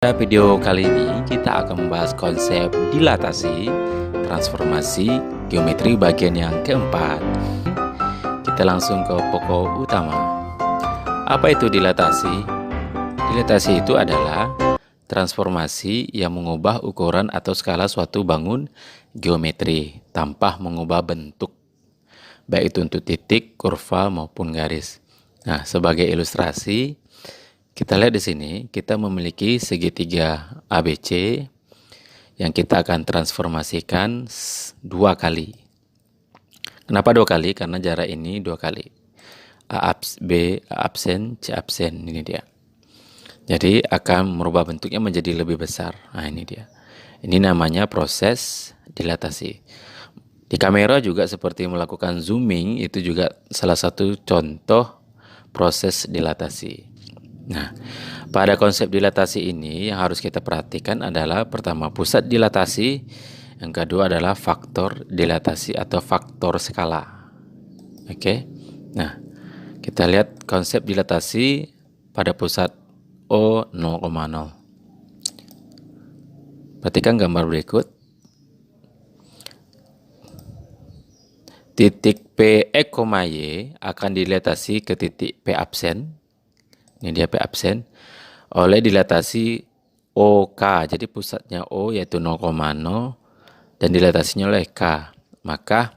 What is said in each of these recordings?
Pada video kali ini kita akan membahas konsep dilatasi, transformasi, geometri bagian yang keempat. Kita langsung ke pokok utama. Apa itu dilatasi? Dilatasi itu adalah transformasi yang mengubah ukuran atau skala suatu bangun geometri tanpa mengubah bentuk, baik itu untuk titik, kurva maupun garis. Nah, sebagai ilustrasi, kita lihat di sini, kita memiliki segitiga ABC yang kita akan transformasikan 2 kali. Kenapa 2 kali? Karena jarak ini 2 kali. B absen, C absen, ini dia. Jadi akan merubah bentuknya menjadi lebih besar. Nah, ini dia. Ini namanya proses dilatasi. Di kamera juga seperti melakukan zooming, itu juga salah satu contoh proses dilatasi. Nah, pada konsep dilatasi ini yang harus kita perhatikan adalah pertama pusat dilatasi, yang kedua adalah faktor dilatasi atau faktor skala. Oke. Nah, kita lihat konsep dilatasi pada pusat O 0,0. Perhatikan gambar berikut. Titik P X, Y akan dilatasi ke titik P absen. Ini dia P absen oleh dilatasi OK. Jadi pusatnya O yaitu 0,0 dan dilatasinya oleh K. Maka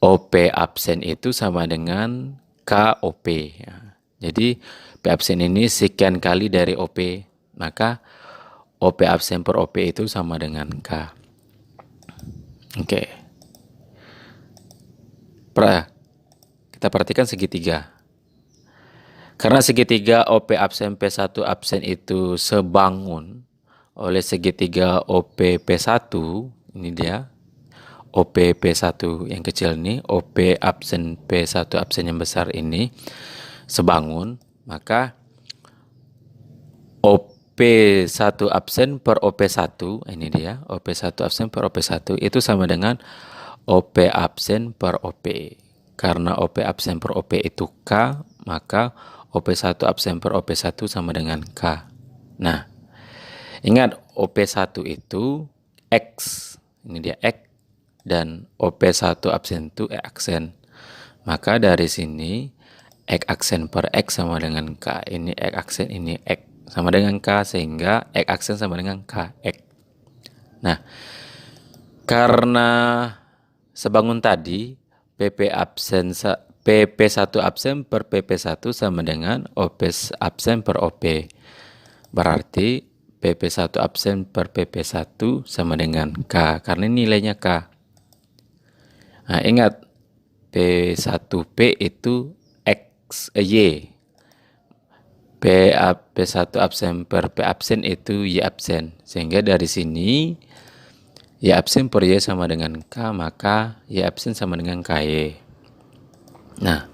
OP absen itu sama dengan KOP. Ya. Jadi P absen ini sekian kali dari OP. Maka OP absen per OP itu sama dengan K. Oke. Kita perhatikan segitiga. Karena segitiga OP absen P1 absen itu sebangun oleh segitiga OP P1, ini dia, OP P1 yang kecil ini, OP absen P1 absen yang besar ini sebangun, maka OP1 absen per OP1, ini dia, OP1 absen per OP1 itu sama dengan OP absen per OP. Karena OP absen per OP itu K, maka OP1 absen per OP1 sama dengan K. Nah, ingat OP1 itu X. Ini dia X. Dan OP1 absen itu X aksen. Maka dari sini X aksen per X sama dengan K. Ini X aksen, ini X sama dengan K. Sehingga X aksen sama dengan K. X. Nah, karena sebangun tadi PP PP1 absen per PP1 sama dengan OP absen per OP. Berarti PP1 absen per PP1 sama dengan K. Karena nilainya K. Nah, ingat P1P itu X, Y. P1 absen per P absen itu Y absen. Sehingga dari sini Y absen per Y sama dengan K, maka Y absen sama dengan KY. Nah,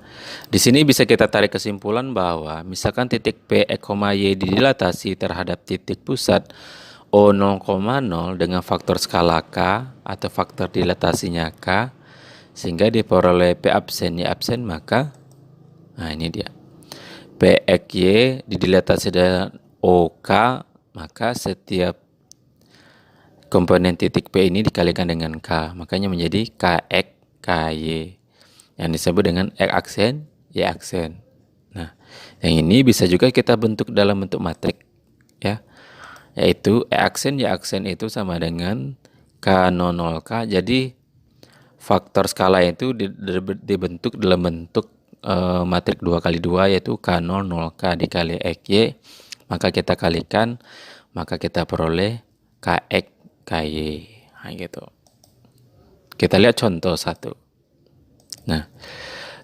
di sini bisa kita tarik kesimpulan bahwa misalkan titik P, X, Y didilatasi terhadap titik pusat O 0,0 dengan faktor skala K atau faktor dilatasinya K, sehingga diperoleh P absen, Y absen, maka, nah ini dia, P, X, Y didilatasi dengan OK, maka setiap komponen titik P ini dikalikan dengan K, makanya menjadi KX, KY. Yang disebut dengan X aksen, Y aksen. Nah, yang ini bisa juga kita bentuk dalam bentuk matrik, ya, yaitu X aksen, Y aksen itu sama dengan K00K. Jadi faktor skala itu dibentuk dalam bentuk matrik 2x2, yaitu K00K dikali XY. Maka kita kalikan, maka kita peroleh KX, KY. Nah, gitu. Kita lihat contoh 1. Nah,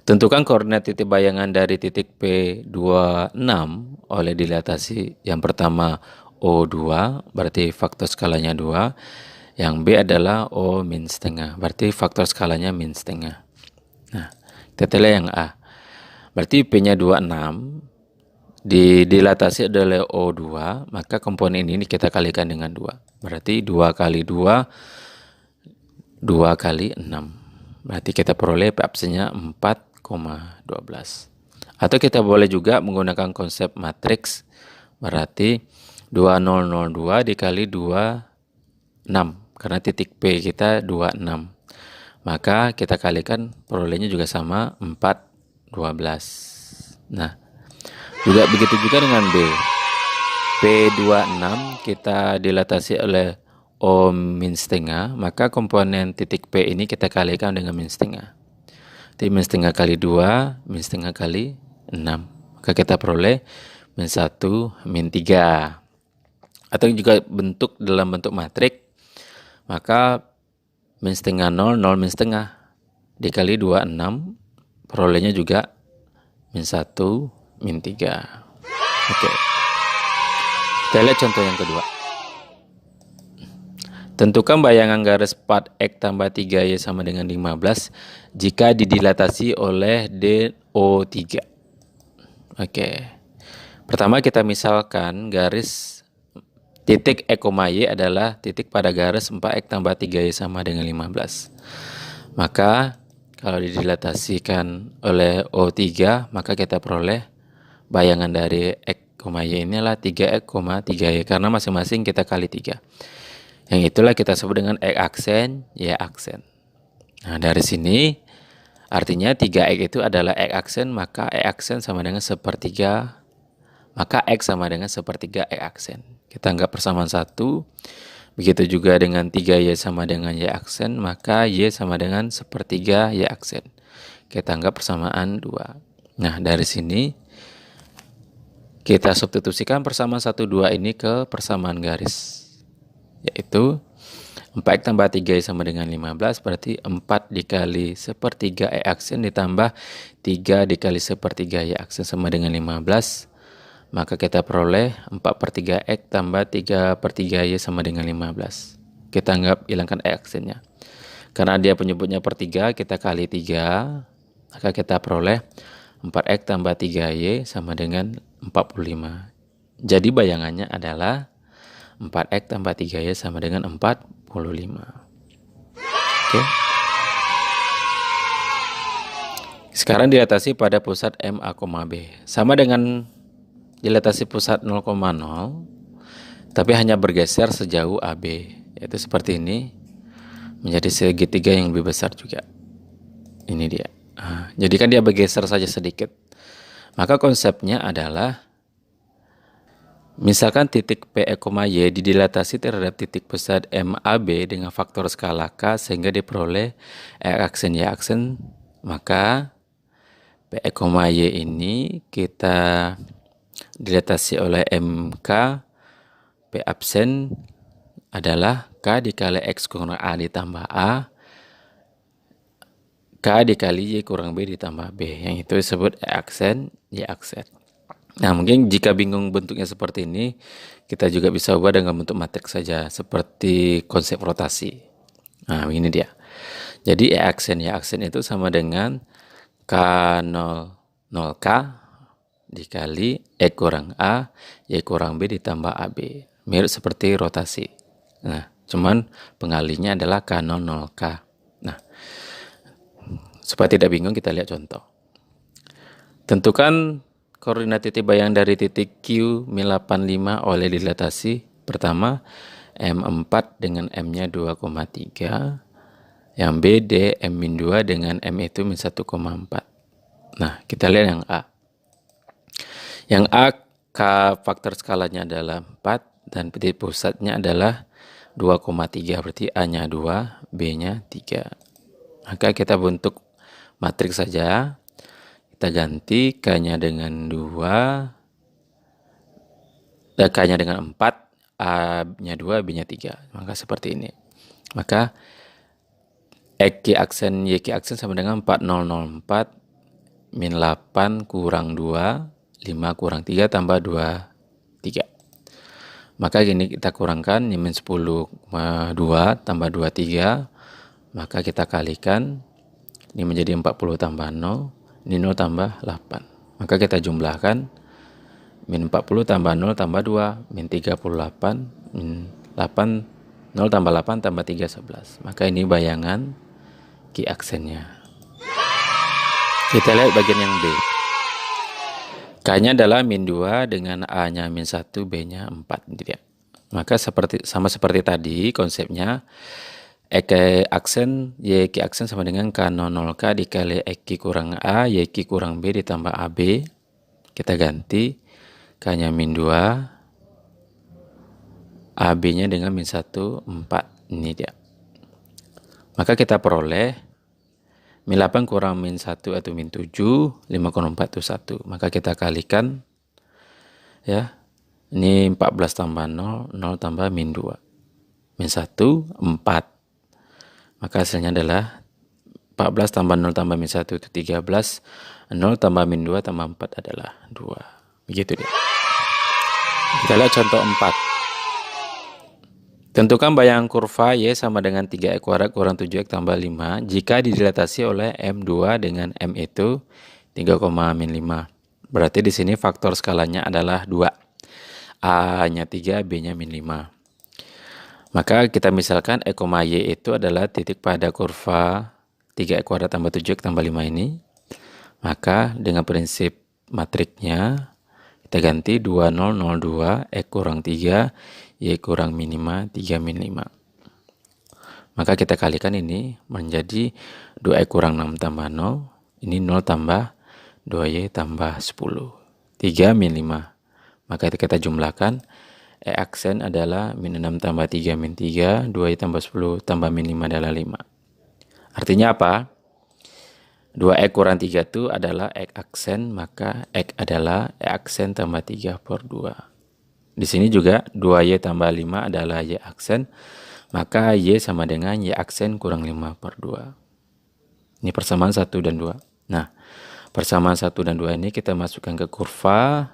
tentukan koordinat titik bayangan dari titik P26 oleh dilatasi yang pertama O2, berarti faktor skalanya 2. Yang B adalah O min setengah, berarti faktor skalanya min setengah. Nah, kita lihat yang A. Berarti P-nya 26, dilatasi adalah O2, maka komponen ini kita kalikan dengan 2. Berarti 2 kali 2, 2 kali 6. Berarti kita peroleh P absennya 4,12. Atau kita boleh juga menggunakan konsep matriks. Berarti 2002 dikali 26, karena titik P kita 26. Maka kita kalikan perolehnya juga sama 412. Nah, juga begitu juga dengan B. P26 kita dilatasi oleh O min setengah, maka komponen titik P ini kita kalikan dengan min setengah. Jadi min setengah kali 2, min setengah kali 6. Maka kita peroleh min 1, min 3. Atau juga dalam bentuk matrik, maka min setengah 0, 0 min setengah dikali 26, perolehnya juga min 1, min 3. Oke. Kita lihat contoh yang kedua. Tentukan bayangan garis 4X tambah 3Y sama dengan 15 jika didilatasi oleh DO3. Oke. Pertama kita misalkan garis titik X, Y adalah titik pada garis 4X tambah 3Y sama dengan 15. Maka kalau didilatasikan oleh O3, maka kita peroleh bayangan dari X, Y ini adalah 3X, 3Y karena masing-masing kita kali 3. Yang itulah kita sebut dengan X aksen, Y aksen. Nah, dari sini artinya 3X itu adalah X aksen, maka X aksen sama dengan sepertiga, maka X sama dengan sepertiga X aksen. Kita anggap persamaan 1. Begitu juga dengan 3Y sama dengan Y aksen, maka Y sama dengan sepertiga Y aksen. Kita anggap persamaan 2. Nah, dari sini kita substitusikan persamaan 1, 2 ini ke persamaan garis, yaitu 4X tambah 3Y sama dengan 15, berarti 4 dikali sepertiga Y aksen ditambah 3 dikali sepertiga Y aksen sama dengan 15. Maka kita peroleh 4/3X tambah 3/3Y sama dengan 15. Kita anggap hilangkan Y aksennya. Karena dia penyebutnya per 3, kita kali 3. Maka kita peroleh 4X tambah 3Y sama dengan 45. Jadi bayangannya adalah 4X tambah 3Y sama dengan 45. Oke. Sekarang dilatasi pada pusat MA, B. Sama dengan dilatasi pusat 0,0, tapi hanya bergeser sejauh AB. Yaitu seperti ini, menjadi segitiga yang lebih besar juga. Ini dia. Jadi kan dia bergeser saja sedikit. Maka konsepnya adalah, misalkan titik P, Y didilatasi terhadap titik pusat MAB dengan faktor skala K sehingga diperoleh X aksen Y aksen, maka P, Y ini kita dilatasi oleh MK. P absen adalah K dikali X kurang A ditambah A, K dikali Y kurang B ditambah B, yang itu disebut X aksen, Y aksen. Nah, mungkin jika bingung bentuknya seperti ini, kita juga bisa ubah dengan bentuk matriks saja, seperti konsep rotasi. Nah, ini dia. Jadi Y aksen, Y aksen itu sama dengan K0, 0K dikali X kurang A, Y kurang B ditambah AB. Mirip seperti rotasi. Nah, cuman pengalinya adalah K0, 0K. Nah, supaya tidak bingung, kita lihat contoh. Tentukan koordinat titik bayang dari titik Q min 85 oleh dilatasi. Pertama, M4 dengan M-nya 2,3. Yang B, D, M-2 dengan M itu min 1,4. Nah, kita lihat yang A. Yang A, K faktor skalanya adalah 4 dan titik pusatnya adalah 2,3. Berarti A-nya 2, B-nya 3. Maka kita bentuk matriks saja. Kita ganti K-nya dengan 2, K-nya dengan 4, A-nya 2, B-nya 3. Maka seperti ini. Maka X aksen, Y aksen sama dengan 4004 min 8 kurang 2, 5 kurang 3 tambah 2, 3. Maka gini kita kurangkan, min 10, 2 tambah 2, 3. Maka kita kalikan, ini menjadi 40 tambah 0. Ini 0 tambah 8. Maka kita jumlahkan, min 40 tambah 0 tambah 2, min 38, min 8, 0 tambah 8 tambah 3, 11. Maka ini bayangan Q aksennya. Kita lihat bagian yang B. K-nya adalah min 2 dengan A-nya min 1, B-nya 4. Gitu ya. Maka sama seperti tadi konsepnya, Eki aksen, YQ aksen sama dengan K00K dikali Eki kurang A, YQ kurang B ditambah AB. Kita ganti K-nya min 2, AB-nya dengan min 1, 4. Ini dia. Maka kita peroleh min 8 kurang min 1 atau min 7, 5 kurang 4 itu 1. Maka kita kalikan, ya. Ini 14 tambah 0, 0 tambah min 2. Min 1, 4. Maka hasilnya adalah 14 tambah 0 tambah min 1 itu 13. 0 tambah min 2 tambah 4 adalah 2. Begitu dia. Kita lihat contoh 4. Tentukan bayang kurva Y sama dengan 3X kuadrat kurang 7X tambah 5 jika didilatasi oleh M2 dengan M itu 3, min 5. Berarti di sini faktor skalanya adalah 2. A-nya 3, B-nya min 5. Maka kita misalkan E, Y itu adalah titik pada kurva 3X kuadrat tambah 7X tambah 5 ini. Maka dengan prinsip matriknya kita ganti 2, 0, 0, 2, X kurang 3, Y kurang min 5, 3 min 5. Maka kita kalikan ini menjadi 2X kurang 6 tambah 0. Ini 0 tambah 2Y tambah 10. 3 min 5. Maka kita jumlahkan. E aksen adalah min 6 tambah 3 min 3. 2Y tambah 10 tambah min 5 adalah 5. Artinya apa? 2X kurang 3 itu adalah X aksen. Maka X adalah E aksen tambah 3 per 2. Di sini juga 2Y tambah 5 adalah Y aksen. Maka Y sama dengan Y aksen kurang 5 per 2. Ini persamaan 1 dan 2. Nah, persamaan 1 dan 2 ini kita masukkan ke kurva.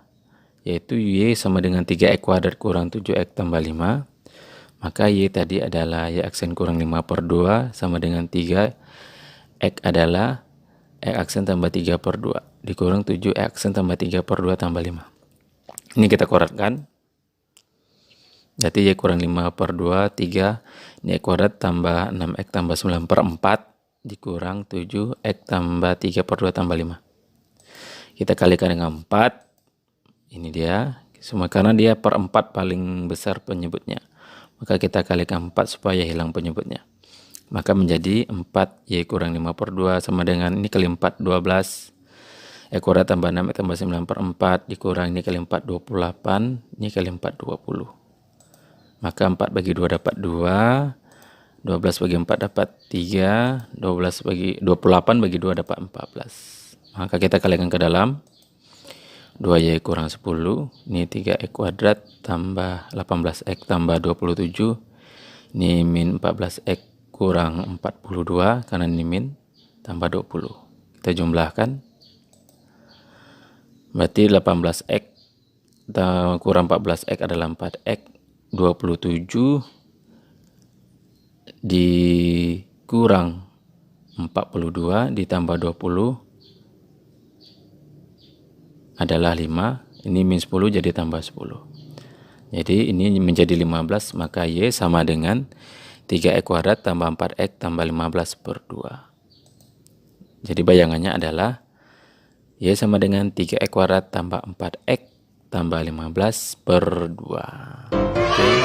Yaitu Y sama dengan 3X kuadrat kurang 7X tambah 5. Maka Y tadi adalah Y aksen kurang 5 per 2 sama dengan 3. X adalah X aksen tambah 3 per 2. Dikurang 7 X aksen tambah 3 per 2 tambah 5. Ini kita koratkan. Jadi Y kurang 5 per 2, 3. Ini X kuadrat tambah 6X tambah 9 per 4. Dikurang 7X tambah 3 per 2 tambah 5. Kita kalikan dengan 4. Ini dia. Semua karena dia per 4 paling besar penyebutnya. Maka kita kalikan 4 supaya hilang penyebutnya. Maka menjadi 4 Y kurang 5 per 2 sama dengan ini kali 4, 12. X kuadrat tambah 6 X tambah 9 per 4. Dikurang ini kali 4, 28. Ini kali 4, 20. Maka 4 bagi 2 dapat 2. 12 bagi 4 dapat 3. 28 bagi 2 dapat 14. Maka kita kalikan ke dalam. 2Y kurang 10. Ini 3X kuadrat tambah 18X tambah 27. Ini min 14X kurang 42. Karena ini min tambah 20. Kita jumlahkan. Berarti 18X kurang 14X adalah 4X. 27 dikurang 42 ditambah 20 adalah 5. Ini min 10 jadi tambah 10. Jadi ini menjadi 15. Maka Y sama dengan 3X kuadrat tambah 4X tambah 15 per 2. Jadi bayangannya adalah Y sama dengan 3X kuadrat tambah 4X tambah 15 per 2. Oke.